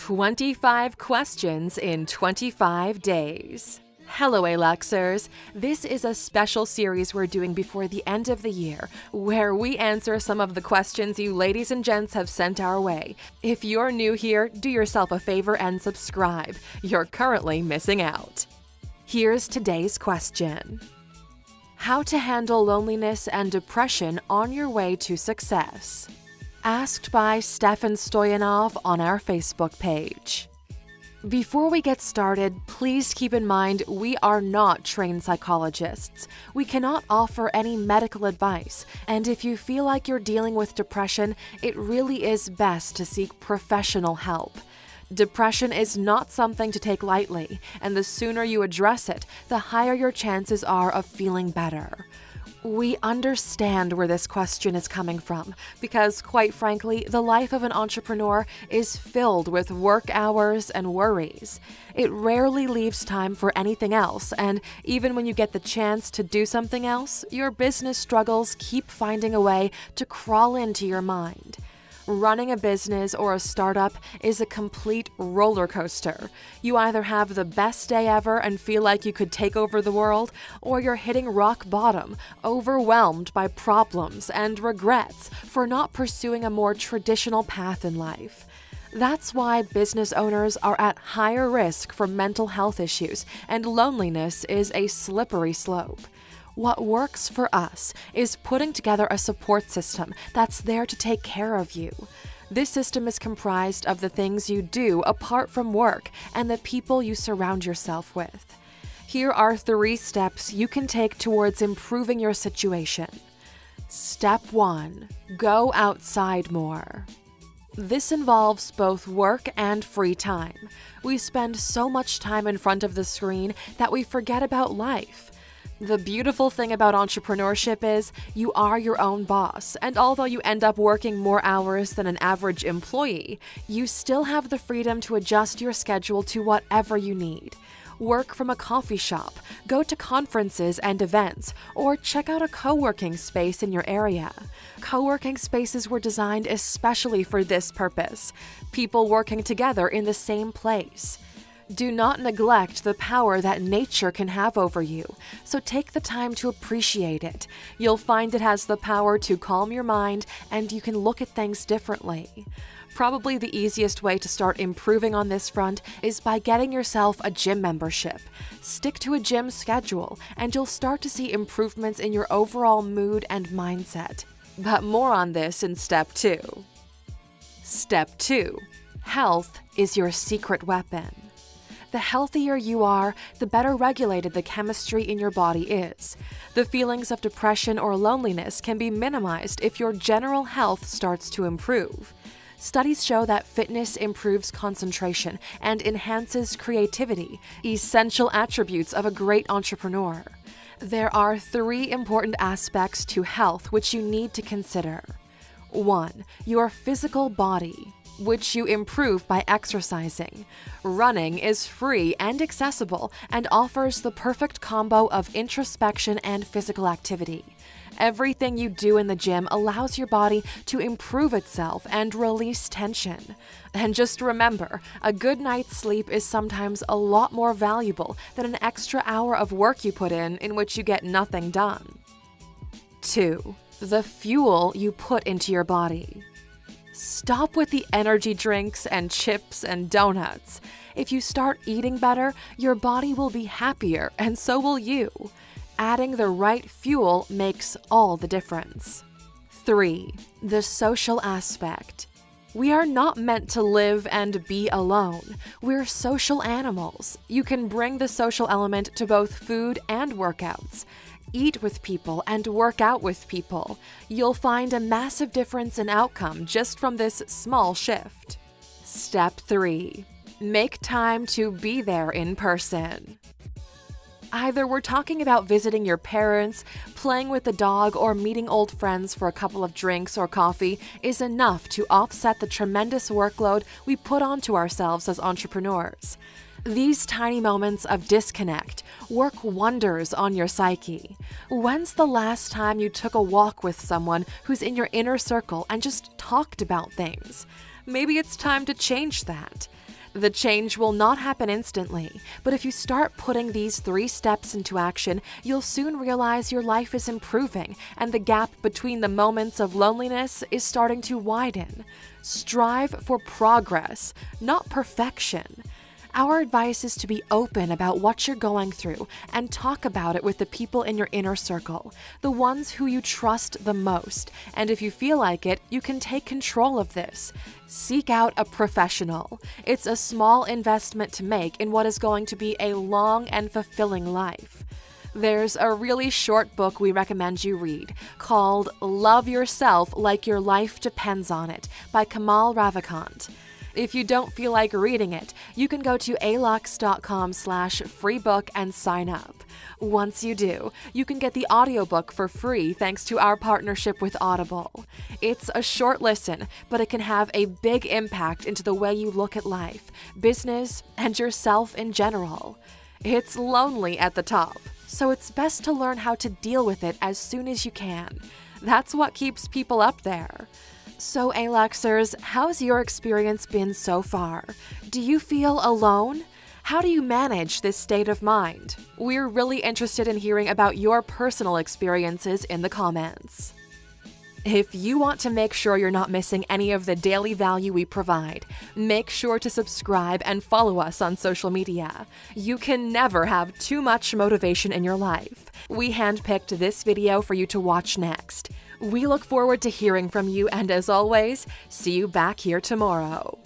25 questions in 25 days. Hello, Aluxers. This is a special series we're doing before the end of the year, where we answer some of the questions you ladies and gents have sent our way. If you're new here, do yourself a favor and subscribe. You're currently missing out. Here's today's question. How to handle loneliness and depression on your way to success? Asked by Stefan Stoyanov on our Facebook page. Before we get started, please keep in mind we are not trained psychologists. We cannot offer any medical advice, and if you feel like you're dealing with depression, it really is best to seek professional help. Depression is not something to take lightly, and the sooner you address it, the higher your chances are of feeling better. We understand where this question is coming from because, quite frankly, the life of an entrepreneur is filled with work hours and worries. It rarely leaves time for anything else, and even when you get the chance to do something else, your business struggles keep finding a way to crawl into your mind. Running a business or a startup is a complete roller coaster. You either have the best day ever and feel like you could take over the world, or you're hitting rock bottom, overwhelmed by problems and regrets for not pursuing a more traditional path in life. That's why business owners are at higher risk for mental health issues, and loneliness is a slippery slope. What works for us is putting together a support system that's there to take care of you. This system is comprised of the things you do apart from work and the people you surround yourself with. Here are 3 steps you can take towards improving your situation. Step 1. Go outside more. This involves both work and free time. We spend so much time in front of the screen that we forget about life. The beautiful thing about entrepreneurship is you are your own boss, and although you end up working more hours than an average employee, you still have the freedom to adjust your schedule to whatever you need. Work from a coffee shop, go to conferences and events, or check out a co-working space in your area. Co-working spaces were designed especially for this purpose, people working together in the same place. Do not neglect the power that nature can have over you, so take the time to appreciate it. You'll find it has the power to calm your mind, and you can look at things differently. Probably the easiest way to start improving on this front is by getting yourself a gym membership. Stick to a gym schedule, and you'll start to see improvements in your overall mood and mindset. But more on this in Step 2. Step 2. Health is your secret weapon. The healthier you are, the better regulated the chemistry in your body is. The feelings of depression or loneliness can be minimized if your general health starts to improve. Studies show that fitness improves concentration and enhances creativity, essential attributes of a great entrepreneur. There are 3 important aspects to health which you need to consider. 1. Your physical body, which you improve by exercising. Running is free and accessible and offers the perfect combo of introspection and physical activity. Everything you do in the gym allows your body to improve itself and release tension. And just remember, a good night's sleep is sometimes a lot more valuable than an extra hour of work you put in which you get nothing done. 2. The fuel you put into your body. Stop with the energy drinks and chips and donuts. If you start eating better, your body will be happier, and so will you. Adding the right fuel makes all the difference. 3. The social aspect. We are not meant to live and be alone. We're social animals. You can bring the social element to both food and workouts. Eat with people and work out with people. You'll find a massive difference in outcome just from this small shift. Step 3. Make time to be there in person. Either we're talking about visiting your parents, playing with the dog, or meeting old friends for a couple of drinks or coffee is enough to offset the tremendous workload we put onto ourselves as entrepreneurs. These tiny moments of disconnect work wonders on your psyche. When's the last time you took a walk with someone who's in your inner circle and just talked about things? Maybe it's time to change that. The change will not happen instantly, but if you start putting these 3 steps into action, you'll soon realize your life is improving and the gap between the moments of loneliness is starting to widen. Strive for progress, not perfection. Our advice is to be open about what you're going through and talk about it with the people in your inner circle, the ones who you trust the most. And if you feel like it, you can take control of this. Seek out a professional. It's a small investment to make in what is going to be a long and fulfilling life. There's a really short book we recommend you read called Love Yourself Like Your Life Depends on It by Kamal Ravikant. If you don't feel like reading it, you can go to Alux.com/freebook and sign up. Once you do, you can get the audiobook for free thanks to our partnership with Audible. It's a short listen, but it can have a big impact into the way you look at life, business, and yourself in general. It's lonely at the top, so it's best to learn how to deal with it as soon as you can. That's what keeps people up there. So, Aluxers, how's your experience been so far? Do you feel alone? How do you manage this state of mind? We're really interested in hearing about your personal experiences in the comments. If you want to make sure you're not missing any of the daily value we provide, make sure to subscribe and follow us on social media. You can never have too much motivation in your life. We handpicked this video for you to watch next. We look forward to hearing from you, and as always, see you back here tomorrow.